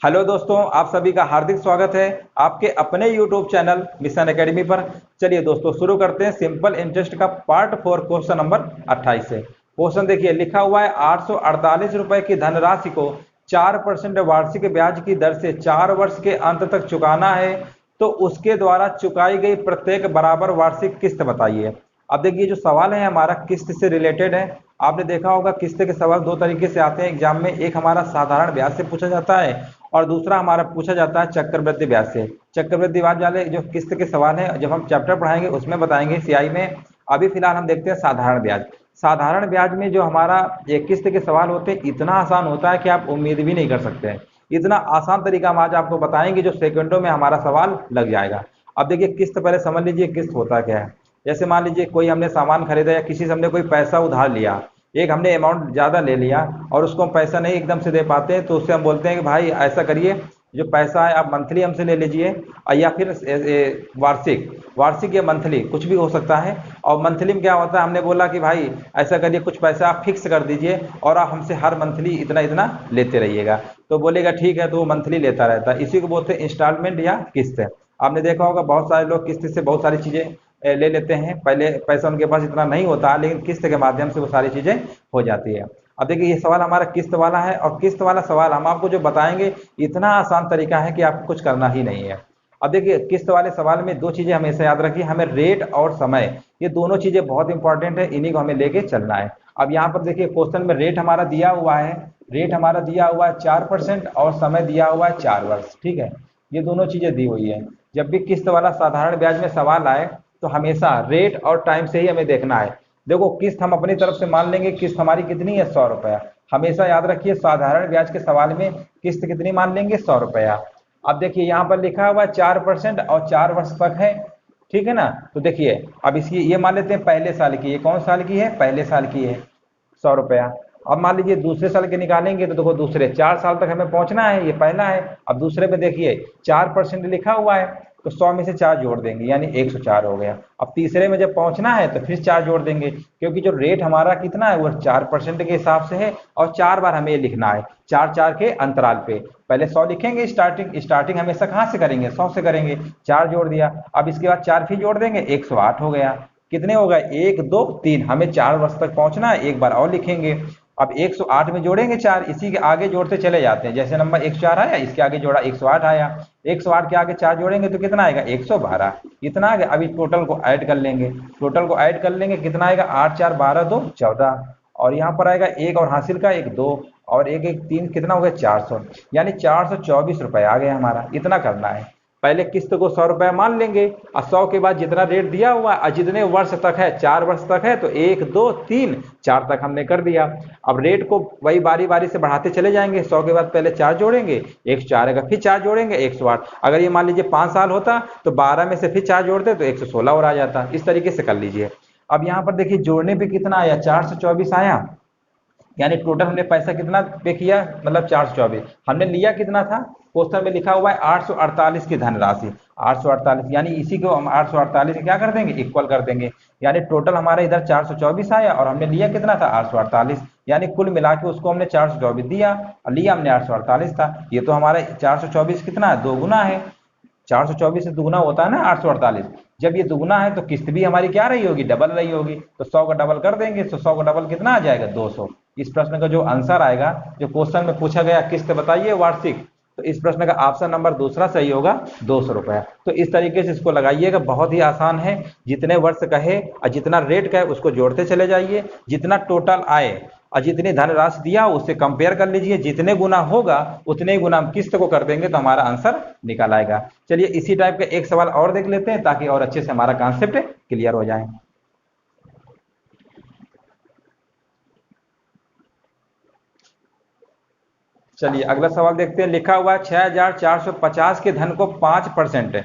Hello दोस्तों, आप सभी का हार्दिक स्वागत है आपके अपने यूट्यूब चैनल मिशन एकेडमी पर। चलिए दोस्तों, शुरू करते हैं सिंपल इंटरेस्ट का पार्ट 4 क्वेश्चन नंबर 28 से। क्वेश्चन देखिए, लिखा हुआ है 848 रुपए की धनराशि को 4% वार्षिक ब्याज की दर से 4 वर्ष के अंत तक चुकाना है, तो उसके द्वारा चुकाई गई प्रत्येक बराबर वार्षिक किस्त बताइए। अब देखिए, जो सवाल है हमारा किस्त से रिलेटेड है। आपने देखा होगा किस्त के सवाल दो तरीके से आते हैं एग्जाम में, एक हमारा साधारण ब्याज से पूछा जाता है और दूसरा हमारा पूछा जाता है चक्रवृद्धि ब्याज से। चक्रवृद्धि ब्याज वाले जो किस्त के सवाल है, जब हम चैप्टर पढ़ाएंगे उसमें बताएंगे सीआई में। अभी फिलहाल हम देखते हैं साधारण ब्याज। साधारण ब्याज में जो हमारा ये किस्त के सवाल होते हैं, इतना आसान होता है कि आप उम्मीद भी नहीं कर सकते हैं। इतना आसान तरीका हम आज आपको बताएंगे जो सेकंडों में हमारा सवाल लग जाएगा। अब देखिए, किस्त पहले समझ लीजिए किस्त होता क्या है। जैसे मान लीजिए कोई हमने सामान खरीदा या किसी से हमने कोई पैसा उधार लिया, एक हमने अमाउंट ज़्यादा ले लिया और उसको हम पैसा नहीं एकदम से दे पाते हैं, तो उससे हम बोलते हैं कि भाई ऐसा करिए, जो पैसा है आप मंथली हमसे ले लीजिए या फिर वार्षिक वार्षिक या मंथली कुछ भी हो सकता है। और मंथली में क्या होता है, हमने बोला कि भाई ऐसा करिए, कुछ पैसा आप फिक्स कर दीजिए और आप हमसे हर मंथली इतना इतना लेते रहिएगा। तो बोलेगा ठीक है, तो वो मंथली लेता रहता है। इसी को बोलते हैं इंस्टॉलमेंट या किस्त। आपने देखा होगा बहुत सारे लोग किस्त से बहुत सारी चीज़ें ले लेते हैं। पहले पैसा उनके पास इतना नहीं होता, लेकिन किस्त के माध्यम से वो सारी चीज़ें हो जाती है। अब देखिए, ये सवाल हमारा किस्त वाला है और किस्त वाला सवाल हम आपको जो बताएंगे, इतना आसान तरीका है कि आपको कुछ करना ही नहीं है। अब देखिए, किस्त वाले सवाल में दो चीज़ें हमेशा याद रखिए, हमें रेट और समय, ये दोनों चीज़ें बहुत इंपॉर्टेंट है, इन्हीं को हमें लेके चलना है। अब यहाँ पर देखिए क्वेश्चन में रेट हमारा दिया हुआ है, रेट हमारा दिया हुआ है 4% और समय दिया हुआ है 4 वर्ष। ठीक है, ये दोनों चीज़ें दी हुई है। जब भी किस्त वाला साधारण ब्याज में सवाल आए तो हमेशा रेट और टाइम से ही हमें देखना है। देखो, किस्त हम अपनी तरफ से मान लेंगे, किस्त हमारी कितनी है, 100 रुपया। हमेशा याद रखिए साधारण ब्याज के सवाल में किस्त कितनी मान लेंगे, 100 रुपया। अब देखिए यहाँ पर लिखा हुआ 4% और 4 वर्ष तक है। ठीक है ना। तो देखिए, अब इसकी ये मान लेते हैं पहले साल की, ये कौन साल की है, पहले साल की है 100 रुपया। अब मान लीजिए दूसरे साल के निकालेंगे, तो देखो दूसरे 4 साल तक हमें पहुंचना है, ये पहला है। अब दूसरे में देखिए 4% लिखा हुआ है, तो 100 में से 4 जोड़ देंगे यानी 104 हो गया। अब तीसरे में जब पहुंचना है तो फिर 4 जोड़ देंगे, क्योंकि जो रेट हमारा कितना है वो 4% के हिसाब से है और 4 बार हमें ये लिखना है, 4 4 के अंतराल पे। पहले 100 लिखेंगे, स्टार्टिंग स्टार्टिंग हमेशा कहाँ से करेंगे, 100 से करेंगे। 4 जोड़ दिया, अब इसके बाद 4 फिर जोड़ देंगे, 108 हो गया। कितने हो गए, 1 2 3, हमें 4 वर्ष तक पहुंचना है, एक बार और लिखेंगे। अब 108 में जोड़ेंगे 4, इसी के आगे जोड़ते चले जाते हैं, जैसे नंबर 104 आया इसके आगे जोड़ा 108 आया, 108 के आगे 4 जोड़ेंगे तो कितना आएगा, 112। इतना आ गया। अभी टोटल को ऐड कर लेंगे, टोटल को ऐड कर लेंगे, कितना आएगा, 8 4 12 2 14। और यहाँ पर आएगा एक और हासिल का, एक 2 और एक एक 3, कितना हो गया, 400, यानी 424 रुपये आ गया हमारा। इतना करना है, पहले किस्त को 100 रुपया मान लेंगे और 100 के बाद जितना रेट दिया हुआ और जितने वर्ष तक है, 4 वर्ष तक है, तो 1 2 3 4 तक हमने कर दिया। अब रेट को वही बारी बारी से बढ़ाते चले जाएंगे, 100 के बाद पहले 4 जोड़ेंगे, 104 आएगा, फिर 4 जोड़ेंगे, 108। अगर ये मान लीजिए 5 साल होता तो 12 में से फिर 4 जोड़ते तो 116 और आ जाता। इस तरीके से कर लीजिए। अब यहाँ पर देखिए जोड़ने पे कितना आया, 424 आया, यानी टोटल हमने पैसा कितना पे किया, मतलब 424। हमने लिया कितना था, क्वेश्चन में लिखा हुआ है 848 की धनराशि, 848, यानी इसी को हम 848 क्या कर देंगे, इक्वल कर देंगे। यानी टोटल हमारा इधर 424 आया और हमने लिया कितना था, 848, यानी कुल मिला के उसको हमने 424 दिया और लिया हमने 848 था। ये तो हमारा 424 कितना है, दो गुना है। 424 से दुगुना होता है ना 848। जब ये दुगुना है तो किस्त भी हमारी क्या रही होगी, डबल रही होगी। तो 100 का डबल कर देंगे, तो 100 का डबल कितना आ जाएगा, 200। इस प्रश्न का जो आंसर आएगा, जो क्वेश्चन में पूछा गया किस्त बताइए वार्षिक, तो इस प्रश्न का ऑप्शन नंबर दूसरा सही होगा, 200 रुपया। तो इस तरीके से इसको लगाइएगा, बहुत ही आसान है। जितने वर्ष कहे और जितना रेट का है उसको जोड़ते चले जाइए, जितना टोटल आए और जितनी धनराशि दिया उससे कंपेयर कर लीजिए, जितने गुना होगा उतने ही गुना हम किस्त को कर देंगे तो हमारा आंसर निकल आएगा। चलिए इसी टाइप का एक सवाल और देख लेते हैं ताकि और अच्छे से हमारा कॉन्सेप्ट क्लियर हो जाए। चलिए अगला सवाल देखते हैं। लिखा हुआ है 6450 के धन को 5%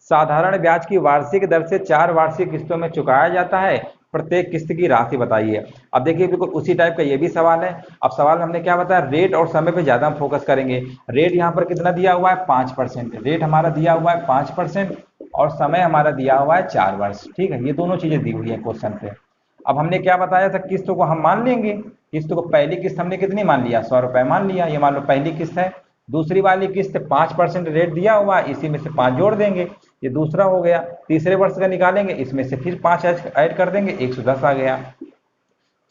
साधारण ब्याज की वार्षिक दर से 4 वार्षिक किस्तों में चुकाया जाता है, प्रत्येक किस्त की राशि बताइए। अब देखिए बिल्कुल उसी टाइप का ये भी सवाल है। अब सवाल में हमने क्या बताया, रेट और समय पे ज्यादा हम फोकस करेंगे। रेट यहाँ पर कितना दिया हुआ है, 5%। रेट हमारा दिया हुआ है 5% और समय हमारा दिया हुआ है 4 वर्ष। ठीक है, ये दोनों चीजें दी हुई है क्वेश्चन पे। अब हमने क्या बताया था, किस्तों को हम मान लेंगे। किस्त को पहली किस्त हमने कितनी मान लिया, 100 रुपए मान लिया, ये मान लो पहली किस्त है। दूसरी वाली किस्त 5% रेट दिया हुआ है, इसी में से 5 जोड़ देंगे, ये दूसरा हो गया। तीसरे वर्ष का निकालेंगे, इसमें से फिर 5 ऐड कर देंगे, 110 आ गया।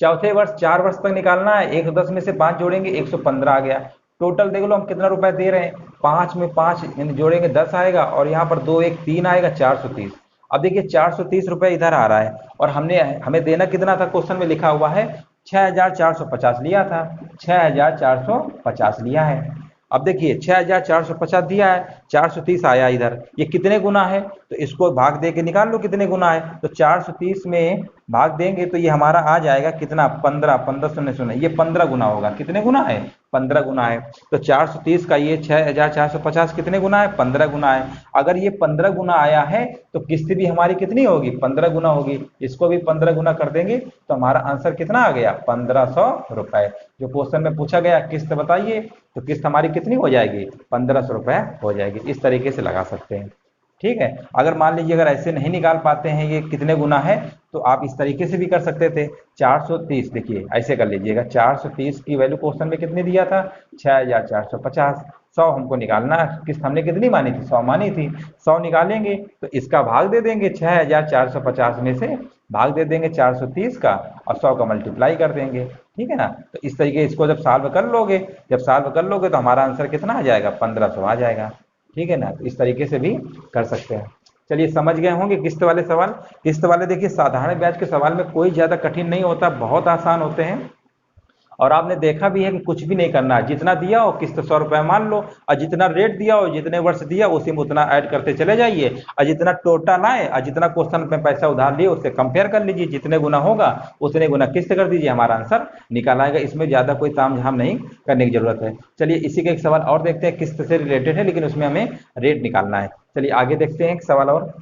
चौथे वर्ष 4 वर्ष तक निकालना है, 110 में से 5 जोड़ेंगे, 115 आ गया। टोटल देख लो हम कितना रुपए दे रहे हैं, 5 में 5 जोड़ेंगे 10 आएगा, और यहाँ पर 2 1 3 आएगा, 430। अब देखिए 430 रुपए इधर आ रहा है, और हमें देना कितना था, क्वेश्चन में लिखा हुआ है 6450 लिया था, 6450 लिया है। अब देखिए 6450 दिया है, 430 आया इधर, ये कितने गुना है, तो इसको भाग दे के निकाल लो कितने गुना है। तो 430 में भाग देंगे तो ये हमारा आ जाएगा कितना, 15, 15 शून्य शून्य, ये 15 गुना होगा। कितने गुना है, 15 गुना है। तो 430 का ये 6450 कितने गुना है, 15 गुना है। अगर ये 15 गुना आया है तो किस्त भी हमारी कितनी होगी, 15 गुना होगी। इसको भी 15 गुना कर देंगे तो हमारा आंसर कितना आ गया, 1500 रुपए। जो क्वेश्चन में पूछा गया किस्त बताइए, तो किस्त हमारी कितनी हो जाएगी, 1500 रुपए हो जाएगी। इस तरीके से लगा सकते हैं, ठीक है। अगर मान लीजिए अगर ऐसे नहीं निकाल पाते हैं ये कितने गुना है, तो आप इस तरीके से भी कर सकते थे। 430 देखिए ऐसे कर लीजिएगा, 430 की वैल्यू क्वेश्चन में कितनी दिया था, 6450। 100 हमको निकालना है, किस्त हमने कितनी मानी थी, 100 मानी थी। 100 निकालेंगे तो इसका भाग दे देंगे, 6450 में से भाग दे देंगे 430 का, और 100 का मल्टीप्लाई कर देंगे, ठीक है ना। तो इस तरीके इसको जब सॉल्व कर लोगे, तो हमारा आंसर कितना आ जाएगा, 1500 आ जाएगा, ठीक है ना। तो इस तरीके से भी कर सकते हैं। चलिए समझ गए होंगे किस्त वाले सवाल। किस्त वाले देखिए साधारण ब्याज के सवाल में कोई ज्यादा कठिन नहीं होता, बहुत आसान होते हैं। और आपने देखा भी है कि कुछ भी नहीं करना है, जितना दिया हो किस्त 100 रुपए मान लो, और जितना रेट दिया हो, जितने वर्ष दिया उसी में उतना ऐड करते चले जाइए, और जितना टोटल आए और जितना क्वेश्चन में पैसा उधार लिए उससे कंपेयर कर लीजिए, जितने गुना होगा उतने गुना किस्त कर दीजिए, हमारा आंसर निकल आएगा। इसमें ज्यादा कोई तामझाम नहीं करने की जरूरत है। चलिए इसी का एक सवाल और देखते हैं, किस्त से रिलेटेड है लेकिन उसमें हमें रेट निकालना है। चलिए आगे देखते हैं एक सवाल और।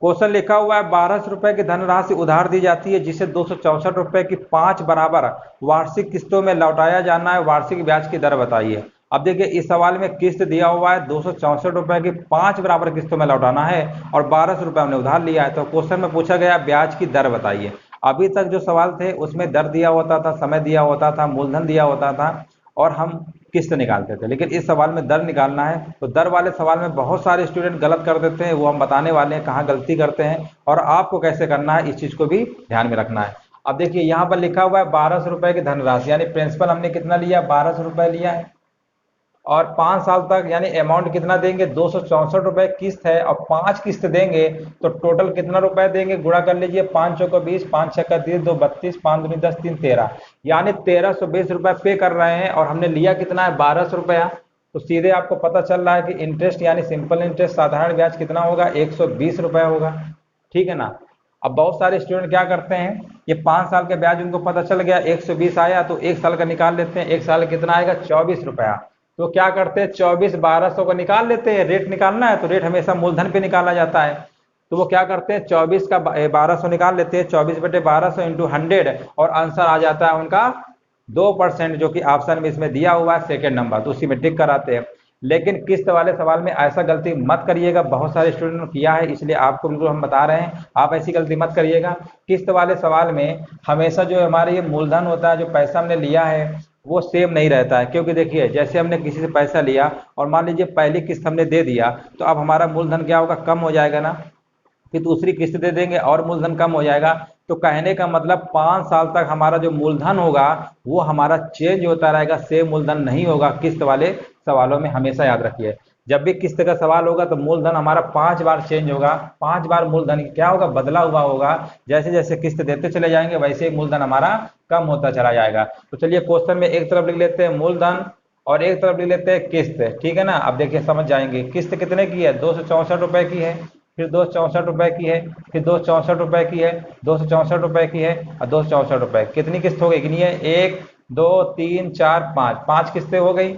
क्वेश्चन लिखा हुआ है 1200 रुपए की धनराशि उधार दी जाती है, जिसे 264 रुपए की 5 बराबर वार्षिक किस्तों में लौटाया जाना है, वार्षिक ब्याज की दर बताइए। अब देखिए इस सवाल में किस्त दिया हुआ है 264 रुपए की 5 बराबर किस्तों में लौटाना है, और 1200 रुपए हमने उधार लिया है। तो क्वेश्चन में पूछा गया ब्याज की दर बताइए। अभी तक जो सवाल थे उसमें दर दिया होता था, समय दिया होता था, मूलधन दिया होता था, और हम किस्त निकालते थे। लेकिन इस सवाल में दर निकालना है, तो दर वाले सवाल में बहुत सारे स्टूडेंट गलत कर देते हैं, वो हम बताने वाले हैं कहाँ गलती करते हैं और आपको कैसे करना है, इस चीज को भी ध्यान में रखना है। अब देखिए यहाँ पर लिखा हुआ है 1200 रुपए की धनराशि, यानी प्रिंसिपल हमने कितना लिया, 1200 रुपए लिया है, और 5 साल तक यानी अमाउंट कितना देंगे, 264 रुपए किस्त है, और 5 किस्त देंगे तो टोटल कितना रुपए देंगे, गुणा कर लीजिए, 5 चौको 20, 5 छक्का 30, 2 32, 5 दूनी 10, 3 13, यानी 1320 रुपए पे कर रहे हैं, और हमने लिया कितना है, 1200 रुपया। तो सीधे आपको पता चल रहा है कि इंटरेस्ट यानी सिंपल इंटरेस्ट साधारण ब्याज कितना होगा, 120 रुपए होगा, ठीक है ना। अब बहुत सारे स्टूडेंट क्या करते हैं, ये 5 साल का ब्याज उनको पता चल गया 120 आया, तो 1 साल का निकाल लेते हैं, 1 साल कितना आएगा, 24 रुपया। तो क्या करते हैं, 24 1200 को निकाल लेते हैं, रेट निकालना है तो रेट हमेशा मूलधन पे निकाला जाता है, तो वो क्या करते हैं 24 का 1200 निकाल लेते हैं, 24/1200 इंटू 100, और आंसर आ जाता है उनका 2%, जो कि ऑप्शन में इसमें दिया हुआ है सेकेंड नंबर, तो उसी में टिक कराते हैं। लेकिन किस्त वाले सवाल में ऐसा गलती मत करिएगा, बहुत सारे स्टूडेंट ने किया है, इसलिए आपको बिल्कुल हम बता रहे हैं आप ऐसी गलती मत करिएगा। किस्त वाले सवाल में हमेशा जो हमारे ये मूलधन होता है, जो पैसा हमने लिया है वो सेम नहीं रहता है, क्योंकि देखिए जैसे हमने किसी से पैसा लिया और मान लीजिए पहली किस्त हमने दे दिया, तो अब हमारा मूलधन क्या होगा, कम हो जाएगा ना, फिर दूसरी किस्त दे देंगे और मूलधन कम हो जाएगा। तो कहने का मतलब 5 साल तक हमारा जो मूलधन होगा वो हमारा चेंज होता रहेगा, सेम मूलधन नहीं होगा। किस्त वाले सवालों में हमेशा याद रखिए, जब भी किस्त का सवाल होगा तो मूलधन हमारा 5 बार चेंज होगा, 5 बार मूलधन क्या होगा, बदला हुआ होगा। जैसे जैसे किस्त देते चले जाएंगे वैसे ही मूलधन हमारा कम होता चला जाएगा। तो चलिए क्वेश्चन में एक तरफ लिख लेते हैं मूलधन और एक तरफ लिख लेते हैं किस्त, ठीक है ना। अब देखिए समझ जाएंगे, किस्त कितने की है, 264 रुपए की है, फिर 264 रुपए की है, फिर 264 रुपए की है, 264 रुपए की है, और 264 रुपए। कितनी किस्त हो गई, गिनिए, 1 2 3 4 5, 5 किस्तें हो गई।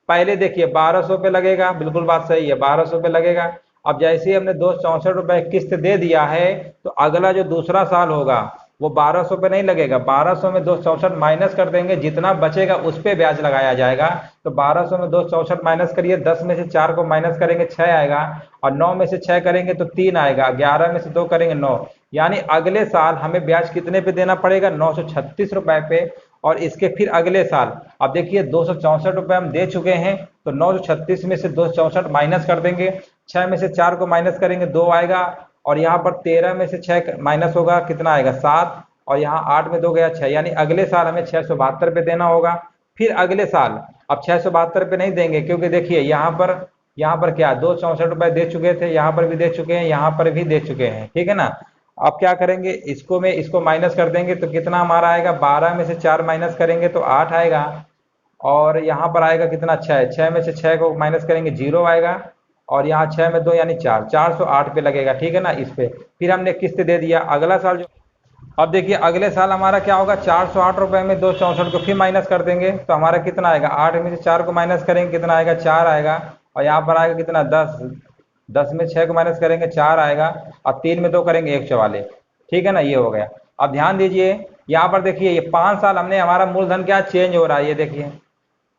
पहले देखिए 1200 पे लगेगा, बिल्कुल बात सही है, 1200 पे लगेगा। अब जैसे ही हमने 264 रुपए किस्त दे दिया है, तो अगला जो दूसरा साल होगा वो 1200 पे नहीं लगेगा, 1200 में 264 माइनस कर देंगे, जितना बचेगा उस पे ब्याज लगाया जाएगा। तो 1200 में 264 माइनस करिए, 10 में से 4 को माइनस करेंगे 6 आएगा, और 9 में से 6 करेंगे तो 3 आएगा, 11 में से 2 करेंगे 9, यानी अगले साल हमें ब्याज कितने पे देना पड़ेगा, 936 रुपए पे। और इसके फिर अगले साल, अब देखिए 264 रुपए हम दे चुके हैं, तो 936 में से 264 माइनस कर देंगे, 6 में से 4 को माइनस करेंगे 2 आएगा, और यहाँ पर 13 में से 6 माइनस होगा, कितना आएगा 7, और यहाँ 8 में 2 गया 6, यानी अगले साल हमें 672 पे देना होगा। फिर अगले साल अब 672 पे नहीं देंगे, क्योंकि देखिए यहाँ पर क्या 264 रुपए दे चुके थे, यहाँ पर भी दे चुके हैं, यहाँ पर भी दे चुके हैं, ठीक है ना। अब क्या करेंगे, इसको माइनस कर देंगे, तो कितना हमारा आएगा, 12 में से 4 माइनस करेंगे तो 8 आएगा, और यहाँ पर आएगा कितना 6, 6 में से 6 को माइनस करेंगे 0 आएगा, और यहाँ 6 में 2 यानी 4, 408 पे लगेगा, ठीक है ना इस पे। फिर हमने किस्त दे दिया, अगला साल जो, अब देखिए अगले साल हमारा क्या होगा, 408 रुपए में 264 को फिर माइनस कर देंगे, तो हमारा कितना आएगा, 8 में से 4 को माइनस करेंगे कितना आएगा 4 आएगा, और यहाँ पर आएगा कितना 10, 10 में 6 को माइनस करेंगे 4 आएगा, और 3 में 2 करेंगे 144, ठीक है ना, ये हो गया। अब ध्यान दीजिए यहाँ पर देखिए, ये 5 साल हमने हमारा मूलधन क्या चेंज हो रहा है, ये देखिए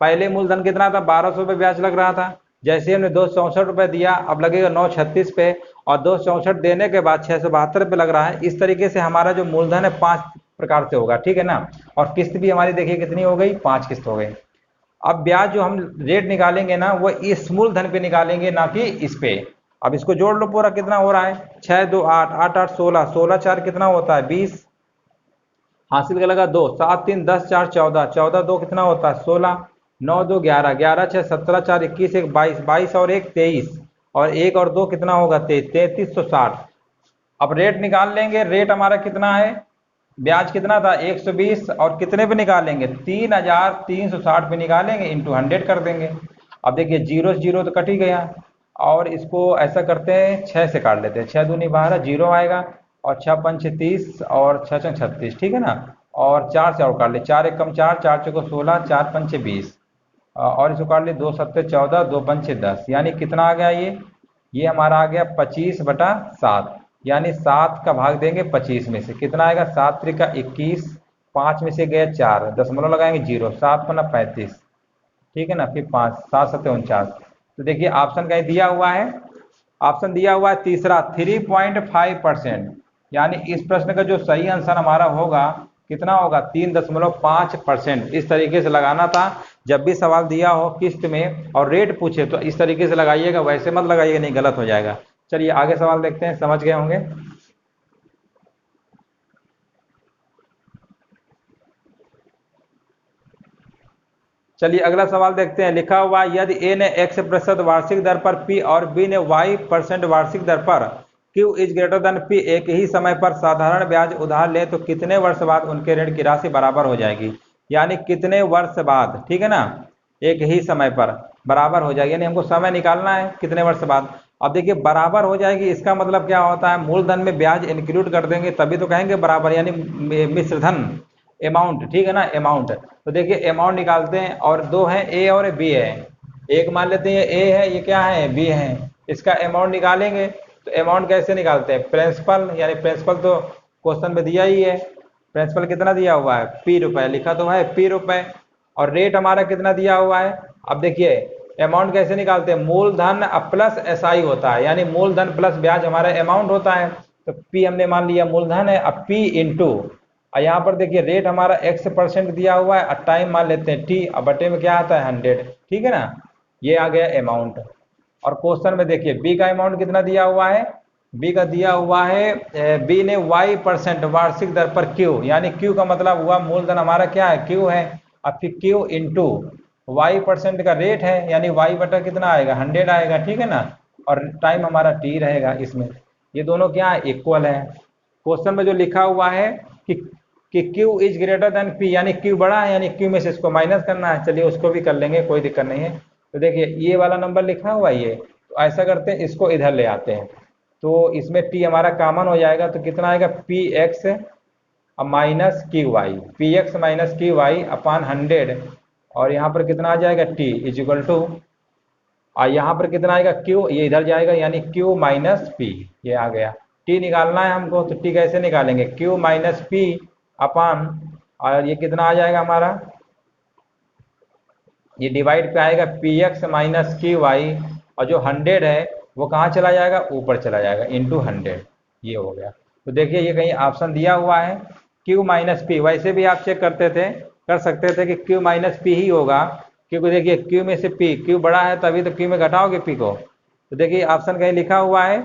पहले मूलधन कितना था, 1200 रुपये ब्याज लग रहा था, जैसे हमने 264 रुपये दिया अब लगेगा 936 पे, और 264 देने के बाद 672 पे लग रहा है। इस तरीके से हमारा जो मूलधन है 5 प्रकार से होगा, ठीक है ना। और किस्त भी हमारी देखिए कितनी हो गई, 5 किस्त हो गई। अब ब्याज जो हम रेट निकालेंगे ना, वो इस मूलधन पे निकालेंगे, ना कि इस पे। अब इसको जोड़ लो पूरा, कितना हो रहा है, 6 2 8, 8 8 16, 16 4 कितना होता है 20, हासिल का लगा 2, 7 3 10 4 14, 14 2 कितना होता है 16, 9 2 11, 11 6 17, 4 21, 1 22, 22 और 1 23, और 1 और 2 कितना होगा 23, 3360। अब रेट निकाल लेंगे, रेट हमारा कितना है, ब्याज कितना था 120, और कितने पे निकालेंगे 3360 पे निकालेंगे, इंटू 100 कर देंगे। अब देखिए जीरो से जीरो तो कट ही गया, और इसको ऐसा करते हैं 6 से काट लेते हैं, 6 दूनी 12, 0 आएगा, और 6 पंच 30, और 6 छंग 36, ठीक है ना। और 4 से और काट ले, 4 1 कम 4, 4 चौको 16, 4 पंचे 20, और इसको काट ले 2 सत्ते 14, 2 पंचे 10, यानी कितना आ गया ये हमारा आ गया 25/7, यानी 7 का भाग देंगे 25 में से, कितना आएगा 7 त्रिका 21, 5 में से गए 4, दशमलव लगाएंगे 0, 7 पन्ना 35, ठीक है ना, फिर 5, 7 7 49। तो देखिए ऑप्शन कहीं दिया हुआ है, ऑप्शन दिया हुआ है तीसरा 3.5%, यानी इस प्रश्न का जो सही आंसर हमारा होगा कितना होगा 3.5%। इस तरीके से लगाना था। जब भी सवाल दिया हो किस्त में और रेट पूछे तो इस तरीके से लगाइएगा, वैसे मत लगाइएगा, नहीं गलत हो जाएगा। चलिए आगे सवाल देखते हैं, समझ गए होंगे। चलिए अगला सवाल देखते हैं। लिखा हुआ यदि ए ने x% वार्षिक दर पर p और b ने y% वार्षिक दर पर q is greater than p एक ही समय पर साधारण ब्याज उधार ले तो कितने वर्ष बाद उनके ऋण की राशि बराबर हो जाएगी। यानी कितने वर्ष बाद, ठीक है ना, एक ही समय पर बराबर हो जाएगी, यानी हमको समय निकालना है कितने वर्ष बाद। अब देखिए बराबर हो जाएगी, इसका मतलब क्या होता है, मूलधन में ब्याज इंक्लूड कर देंगे तभी तो कहेंगे बराबर, यानी मिश्रधन अमाउंट, ठीक है ना, अमाउंट। तो देखिए अमाउंट निकालते हैं, और दो हैं ए और बी है, एक मान लेते हैं ए है, ये क्या है बी है, इसका अमाउंट निकालेंगे। तो अमाउंट कैसे निकालते हैं, प्रिंसिपल, यानी प्रिंसिपल तो क्वेश्चन में दिया ही है, प्रिंसिपल कितना दिया हुआ है पी रुपए, लिखा तो है पी रुपए, और रेट हमारा कितना दिया हुआ है। अब देखिए अमाउंट कैसे निकालते हैं, मूलधन प्लस एसआई होता है, यानी मूलधन प्लस ब्याज हमारा अमाउंट होता है। तो पी हमने मान लिया मूलधन है, अब पी इंटू, और यहाँ पर देखिए रेट हमारा x% दिया हुआ है, और टाइम मान लेते हैं t, अब बटे में क्या आता है 100, ठीक है ना, ये आ गया अमाउंट। और क्वेश्चन में देखिए b का अमाउंट कितना दिया हुआ है, b का दिया हुआ है b ने y% वार्षिक दर पर q, यानी q का मतलब हुआ मूलधन हमारा क्या है q है, अब फिर q इंटू y% का रेट है, यानी y बटा कितना आएगा 100 आएगा, ठीक है ना, और टाइम हमारा t रहेगा इसमें। ये दोनों क्या है इक्वल है। क्वेश्चन में जो लिखा हुआ है कि Q is greater than P, यानी Q बड़ा है, यानी Q में से इसको माइनस करना है। चलिए उसको भी कर लेंगे, कोई दिक्कत नहीं है। तो देखिए ये वाला नंबर लिखा हुआ है ये, तो ऐसा करते हैं इसको इधर ले आते हैं, तो इसमें T हमारा कॉमन हो जाएगा, तो कितना आएगा PX minus QY, PX minus QY अपान 100, और यहाँ पर कितना आ जाएगा T इज इक्वल टू, और यहाँ पर कितना आएगा Q, ये इधर जाएगा, यानी Q माइनस P, ये आ गया। T निकालना है हमको, तो T कैसे निकालेंगे, Q माइनस P अपान, और ये कितना आ जाएगा हमारा, ये डिवाइड पे आएगा PX माइनस QY, और जो 100 है वो कहाँ चला जाएगा, ऊपर चला जाएगा, इंटू 100, ये हो गया। तो देखिए ये कहीं ऑप्शन दिया हुआ है Q माइनस पी, वैसे भी आप चेक कर सकते थे कि Q माइनस पी ही होगा, क्योंकि देखिए Q में से P, Q बड़ा है तभी तो Q में घटाओगे P को। तो देखिए ऑप्शन कहीं लिखा हुआ है,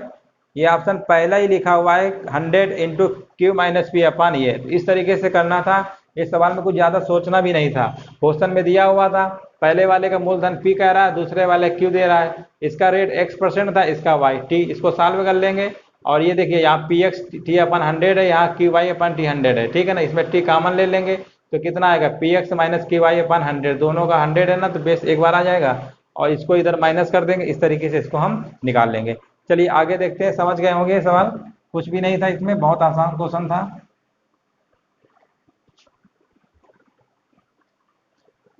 ये ऑप्शन पहला ही लिखा हुआ है 100 इंटू क्यू माइनस पी अपन ये, तो इस तरीके से करना था। इस सवाल में कुछ ज़्यादा सोचना भी नहीं था, क्वेश्चन में दिया हुआ था, पहले वाले का मूलधन P कह रहा है, दूसरे वाले Q दे रहा है, इसका रेट x% था, इसका y t, इसको सॉल्व कर लेंगे। और ये देखिए यहाँ पी एक्स टी अपन 100 है, यहाँ क्यू वाई अपन टी 100 है, ठीक है ना, इसमें टी कॉमन ले लेंगे तो कितना आएगा P X minus Q Y upon 100, दोनों का 100 है ना, तो बेस एक बार आ जाएगा और इसको इधर माइनस कर देंगे, इस तरीके से इसको हम निकाल लेंगे। चलिए आगे देखते हैं, समझ गए होंगे सवाल, कुछ भी नहीं था इसमें, बहुत आसान क्वेश्चन था।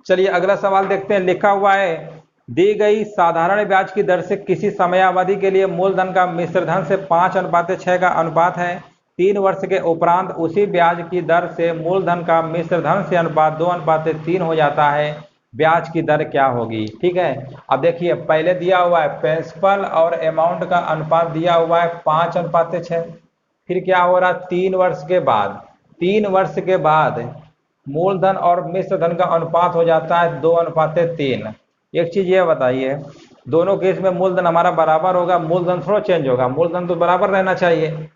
चलिए अगला सवाल देखते हैं, लिखा हुआ है दी गई साधारण ब्याज की दर से किसी समयावधि के लिए मूलधन का मिश्रधन से 5:6 का अनुपात है, 3 वर्ष के उपरांत उसी ब्याज की दर से मूलधन का मिश्रधन से अनुपात 2:3 हो जाता है, ब्याज की दर क्या होगी। ठीक है, अब देखिए पहले दिया हुआ है प्रिंसिपल और अमाउंट का अनुपात दिया हुआ है 5:6, फिर क्या हो रहा है 3 वर्ष के बाद मूलधन और मिश्रधन का अनुपात हो जाता है 2:3। एक चीज ये बताइए, दोनों केस में मूलधन हमारा बराबर होगा, मूलधन थोड़ा चेंज होगा, मूलधन तो बराबर रहना चाहिए,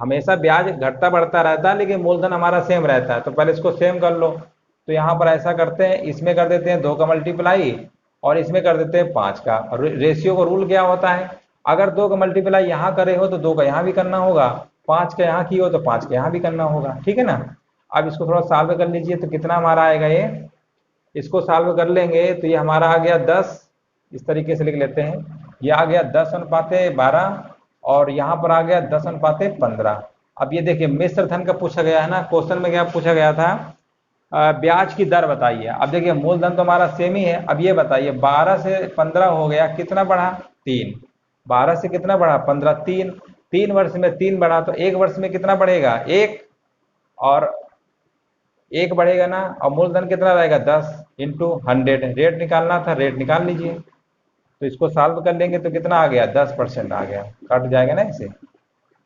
हमेशा ब्याज घटता बढ़ता रहता है लेकिन मूलधन हमारा सेम रहता है, तो पहले इसको सेम कर लो। तो यहाँ पर ऐसा करते हैं, इसमें कर देते हैं 2 का मल्टीप्लाई और इसमें कर देते हैं 5 का। रेशियो का रूल क्या होता है, अगर 2 का मल्टीप्लाई यहाँ करे हो तो 2 का यहाँ भी करना होगा, 5 का यहाँ की हो तो 5 का यहाँ भी करना होगा, ठीक है ना। अब इसको थोड़ा सॉल्व कर लीजिए, तो कितना हमारा आएगा ये, इसको सॉल्व कर लेंगे तो ये हमारा आ गया 10, इस तरीके से लिख लेते हैं, ये आ गया 10:12 और यहाँ पर आ गया 10:15। अब ये देखिए मिश्रधन का पूछा गया है ना, क्वेश्चन में क्या पूछा गया था, ब्याज की दर बताइए। अब देखिए मूलधन तो हमारा सेम ही है, अब ये बताइए 12 से 15 हो गया, कितना बढ़ा 3, 12 से कितना बढ़ा 15, 3 वर्ष में 3 बढ़ा, तो 1 वर्ष में कितना बढ़ेगा 1, और 1 बढ़ेगा ना, और मूलधन कितना रहेगा 10 इंटू 100, रेट निकालना था, रेट निकाल लीजिए। तो इसको सॉल्व कर लेंगे तो कितना आ गया 10% आ गया, कट जाएगा ना इसे।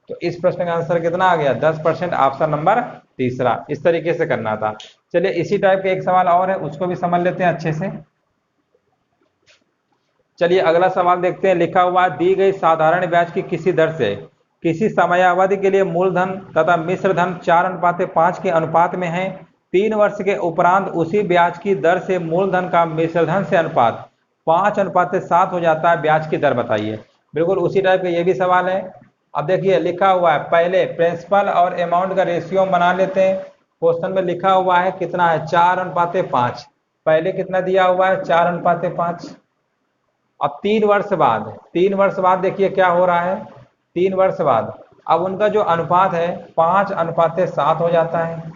तो इस प्रश्न का आंसर कितना आ गया 10%, ऑप्शन नंबर तीसरा। इस तरीके से करना था। चलिए इसी टाइप के एक सवाल और है, उसको भी समझ लेते हैं अच्छे से। चलिए अगला सवाल देखते हैं, लिखा हुआ दी गई साधारण ब्याज की किसी दर से किसी समयावधि के लिए मूलधन तथा मिश्रधन 4:5 के अनुपात में है, 3 वर्ष के उपरांत उसी ब्याज की दर से मूलधन का मिश्रधन से अनुपात 5:7 हो जाता है, ब्याज की दर बताइए। बिल्कुल उसी टाइप का ये भी सवाल है। अब देखिए लिखा हुआ है, पहले प्रिंसिपल और अमाउंट का रेशियो बना लेते हैं। क्वेश्चन में लिखा हुआ है कितना है 4:5, पहले कितना दिया हुआ है 4:5। अब 3 वर्ष बाद देखिए क्या हो रहा है, 3 वर्ष बाद अब उनका जो अनुपात है 5:7 हो जाता है।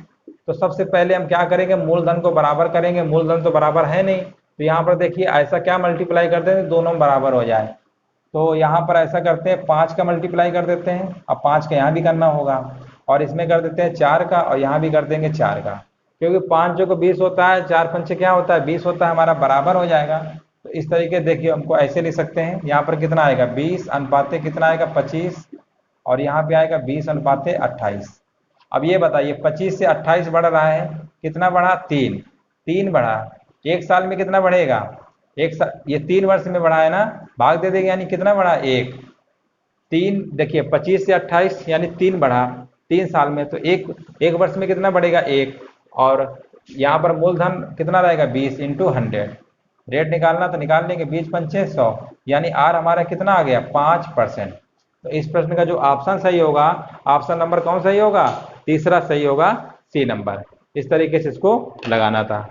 तो सबसे पहले हम क्या करेंगे, मूलधन को बराबर करेंगे, मूलधन तो बराबर है नहीं, तो यहाँ पर देखिए ऐसा क्या मल्टीप्लाई कर देते हैं दोनों बराबर हो जाए। तो यहाँ पर ऐसा करते हैं 5 का मल्टीप्लाई कर देते हैं, अब 5 का यहाँ भी करना होगा, और इसमें कर देते हैं 4 का, और यहाँ भी कर देंगे 4 का, क्योंकि 5 जो को 20 होता है, 4 पंचे क्या होता है 20 होता है, हमारा बराबर हो जाएगा। तो इस तरीके देखिए हमको ऐसे लिख सकते हैं, यहाँ पर कितना आएगा 20 अनुपाते कितना आएगा 25, और यहाँ पे आएगा 20 अनुपाते 28। अब ये बताइए 25 से 28 बढ़ रहा है, कितना बढ़ा 3 बढ़ा, एक साल में कितना बढ़ेगा, एक साल, ये 3 वर्ष में बढ़ा है ना, भाग दे देंगे यानी कितना बढ़ा 1, 3 देखिए 25 से 28 यानी 3 बढ़ा 3 साल में, तो एक वर्ष में कितना बढ़ेगा 1, और यहाँ पर मूलधन कितना रहेगा 20 इंटू 100, रेट निकालना तो निकाल लेंगे, 20 पंचे 100, यानी आर हमारा कितना आ गया 5%। तो इस प्रश्न का जो ऑप्शन सही होगा, ऑप्शन नंबर कौन सही होगा, तीसरा सही होगा, सी नंबर। इस तरीके से इसको लगाना था।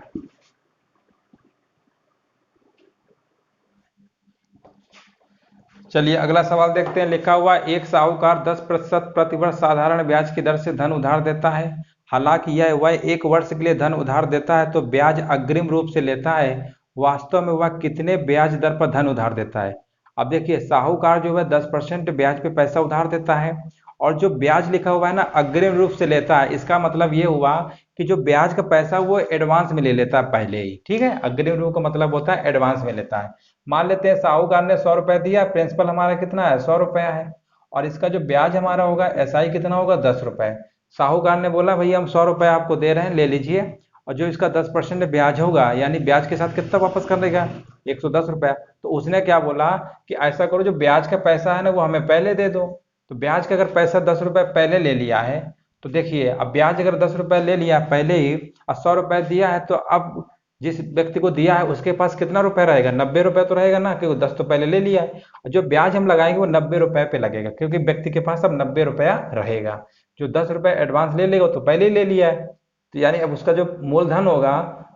चलिए अगला सवाल देखते हैं, लिखा हुआ एक साहूकार 10% प्रतिवर्ष साधारण ब्याज की दर से धन उधार देता है, हालांकि वह 1 वर्ष के लिए धन उधार देता है तो ब्याज अग्रिम रूप से लेता है, वास्तव में वह कितने ब्याज दर पर धन उधार देता है। अब देखिए साहूकार जो है 10% ब्याज पे पैसा उधार देता है, और जो ब्याज लिखा हुआ है ना अग्रिम रूप से लेता है, इसका मतलब ये हुआ कि जो ब्याज का पैसा वो एडवांस में ले लेता है पहले ही। ठीक है, अग्रिम रूप का मतलब होता है एडवांस में लेता है। मान लेते हैं साहूकार ने 100 रुपए दिया, प्रिंसिपल हमारा कितना है 100 रुपया है, और इसका जो ब्याज हमारा होगा एसआई कितना होगा 10 रुपए। साहूकार ने बोला भैया हम 100 रुपए आपको दे रहे हैं, ले लीजिए, और जो इसका 10% ब्याज होगा यानी ब्याज के साथ कितना वापस कर देगा 110 रुपया। तो उसने क्या बोला कि ऐसा करो जो ब्याज का पैसा है ना वो हमें पहले दे दो। तो ब्याज का अगर पैसा 10 रुपए पहले ले लिया है तो देखिए अब ब्याज अगर 10 रुपए ले लिया पहले ही और 100 रुपए दिया है, तो अब जिस व्यक्ति को दिया है उसके पास कितना रुपए रहेगा 90 रुपए तो रहेगा ना, क्योंकि 10 तो पहले ले लिया है। और जो ब्याज हम लगाएंगे वो 90 रुपए पे लगेगा, क्योंकि व्यक्ति के पास अब 90 रुपया रहेगा। जो 10 रुपए एडवांस ले लेगा तो पहले ही ले लिया है, तो यानी अब उसका जो मूलधन होगा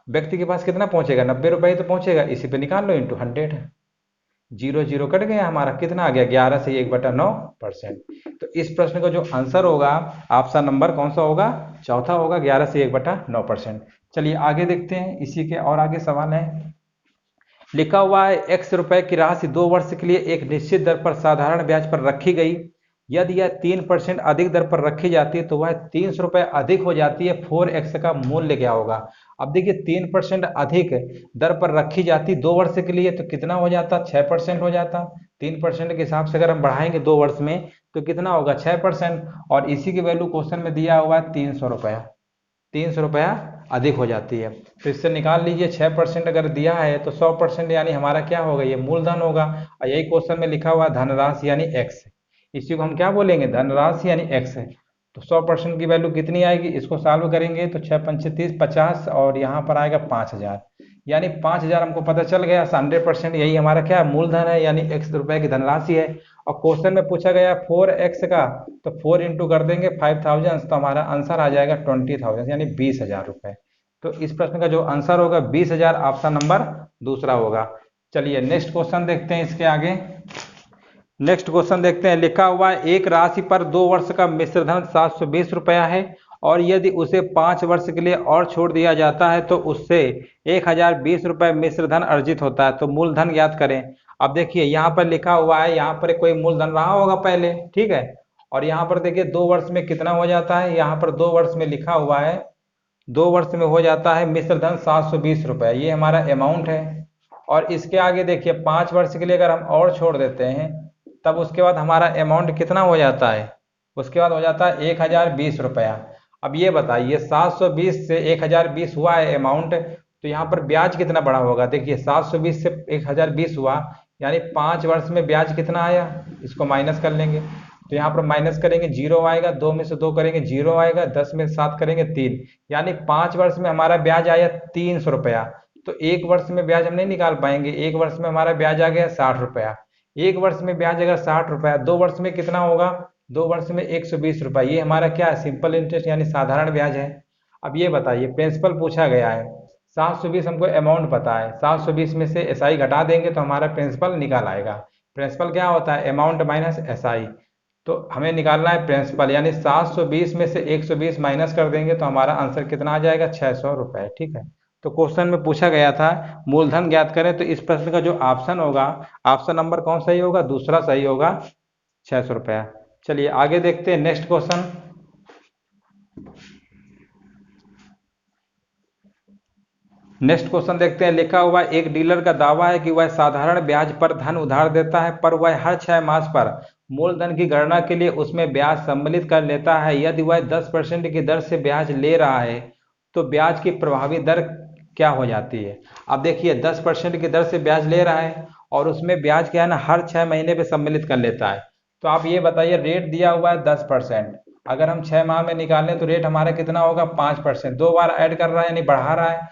व्यक्ति के पास कितना पहुंचेगा 90 रुपए ही तो पहुंचेगा। इसी पे निकाल लो इंटू 100, जीरो जीरो कट गया, हमारा कितना आ गया 11 से 1/9%। तो इस प्रश्न का जो आंसर होगा ऑप्शन नंबर कौन सा होगा, चौथा होगा, 11 से 1/9%। चलिए आगे देखते हैं, इसी के और आगे सवाल है। लिखा हुआ है x रुपए की राशि 2 वर्ष के लिए एक निश्चित दर पर साधारण ब्याज पर रखी गई। यदि यह 3% अधिक दर पर रखी जाती है तो वह 300 रुपए अधिक हो जाती है। 4x का मूल्य क्या होगा। अब देखिए 3% अधिक दर पर रखी जाती 2 वर्ष के लिए तो कितना हो जाता 6% हो जाता। 3% के हिसाब से अगर हम बढ़ाएंगे 2 वर्ष में तो कितना होगा 6%, और इसी की वैल्यू क्वेश्चन में दिया हुआ है 300 रुपया। 300 रुपया अधिक हो जाती है, तो इससे निकाल लीजिए 6% अगर दिया है तो 100% यानी हमारा क्या होगा ये मूलधन होगा। और यही क्वेश्चन में लिखा हुआ है धनराशि यानी x, इसी को हम क्या बोलेंगे धनराशि यानी x है। तो 100% की वैल्यू कितनी आएगी, इसको सॉल्व करेंगे तो 6 पंचे 30 50 और यहाँ पर आएगा 5000, यानी 5000 हमको पता चल गया 100% यही हमारा क्या मूलधन है, यानी x रुपए की धनराशि है। और क्वेश्चन में पूछा गया 4x का, तो 4 इंटू कर देंगे 5000 तो हमारा आंसर आ जाएगा 20,000 यानी 20,000 रुपए। तो इस प्रश्न का जो आंसर होगा 20,000 ऑप्शन नंबर दूसरा होगा। चलिए नेक्स्ट क्वेश्चन देखते हैं इसके आगे। नेक्स्ट क्वेश्चन देखते हैं, लिखा हुआ है एक राशि पर 2 वर्ष का मिश्रधन 720 रुपया है और यदि उसे 5 वर्ष के लिए और छोड़ दिया जाता है तो उससे 1020 रुपये मिश्रधन अर्जित होता है। तो मूलधन ज्ञात करें। अब देखिए यहाँ पर लिखा हुआ है, यहाँ पर कोई मूलधन रहा होगा पहले, ठीक है, और यहाँ पर देखिए 2 वर्ष में कितना हो जाता है, यहाँ पर 2 वर्ष में लिखा हुआ है 2 वर्ष में हो जाता है मिश्रधन 720 रुपये, ये हमारा अमाउंट है। और इसके आगे देखिए 5 वर्ष के लिए अगर हम और छोड़ देते हैं तब उसके बाद हमारा अमाउंट कितना हो जाता है, उसके बाद हो जाता है 1020 रुपया। अब ये बताइए 720 से 1020 हुआ है अमाउंट, तो यहाँ पर ब्याज कितना बड़ा होगा। देखिए 720 से 1020 हुआ यानी 5 वर्ष में ब्याज कितना आया, इसको माइनस कर लेंगे। तो यहाँ पर माइनस करेंगे 0 आएगा, 2 में से 2 करेंगे 0 आएगा, 10 में से 7 करेंगे 3, यानी 5 वर्ष में हमारा ब्याज आया 300 रुपया। तो 1 वर्ष में ब्याज हम नहीं निकाल पाएंगे, 1 वर्ष में हमारा ब्याज आ गया 60 रुपया। 1 वर्ष में ब्याज अगर 60 रुपया, 2 वर्ष में कितना होगा, 2 वर्ष में 120 रुपया, ये हमारा क्या है सिंपल इंटरेस्ट यानी साधारण ब्याज है। अब ये बताइए प्रिंसिपल पूछा गया है, 720 हमको अमाउंट पता है, 720 में से एसआई घटा देंगे तो हमारा प्रिंसिपल निकाल आएगा। प्रिंसिपल क्या होता है अमाउंट माइनस एसआई, तो हमें निकालना है प्रिंसिपल, यानी 720 में से 120 माइनस कर देंगे तो हमारा आंसर कितना आ जाएगा 600 रुपये, ठीक है। तो क्वेश्चन में पूछा गया था मूलधन ज्ञात करें, तो इस प्रश्न का जो ऑप्शन होगा ऑप्शन नंबर कौन सही होगा, दूसरा सही होगा 600 रुपया। चलिए आगे देखते हैं नेक्स्ट क्वेश्चन। नेक्स्ट क्वेश्चन देखते हैं, लिखा हुआ एक डीलर का दावा है कि वह साधारण ब्याज पर धन उधार देता है पर वह हर 6 मास पर मूलधन की गणना के लिए उसमें ब्याज सम्मिलित कर लेता है। यदि वह 10% की दर से ब्याज ले रहा है तो ब्याज की प्रभावी दर क्या हो जाती है। अब देखिए 10% की दर से ब्याज ले रहा है और उसमें ब्याज क्या है ना हर 6 महीने पे सम्मिलित कर लेता है। तो आप ये बताइए रेट दिया हुआ है 10%, अगर हम 6 माह में निकालें तो रेट हमारा कितना होगा 5%, 2 बार ऐड कर रहा है यानी बढ़ा रहा है।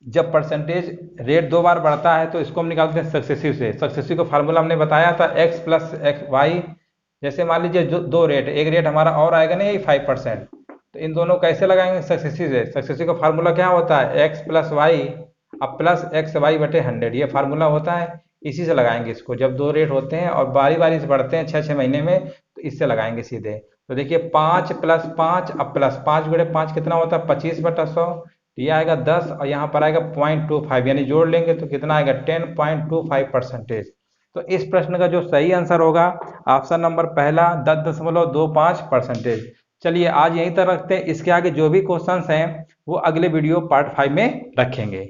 जब परसेंटेज रेट 2 बार बढ़ता है तो इसको हम निकालते हैं सक्सेसिव से। सक्सेसिव का फार्मूला हमने बताया था x प्लस एक्स वाई, जैसे मान लीजिए जो 2 रेट, एक रेट हमारा और आएगा ना यही 5%, तो इन दोनों कैसे लगाएंगे सक्सेसिव से। सक्सेसिव का फार्मूला क्या होता है x प्लस वाई अब प्लस एक्स वाई बटे 100, ये फार्मूला होता है, इसी से लगाएंगे इसको। जब 2 रेट होते हैं और बारी बारी से बढ़ते हैं 6-6 महीने में तो इससे लगाएंगे सीधे। तो देखिए 5 प्लस 5 अब प्लस 5 गुणे 5 कितना होता है 25/100, ये आएगा 10 और यहाँ पर आएगा 0.25 यानी जोड़ लेंगे तो कितना आएगा 10.25%। तो इस प्रश्न का जो सही आंसर होगा ऑप्शन नंबर पहला 10.25%। चलिए आज यहीं तक रखते हैं, इसके आगे जो भी क्वेश्चंस हैं वो अगले वीडियो पार्ट 5 में रखेंगे।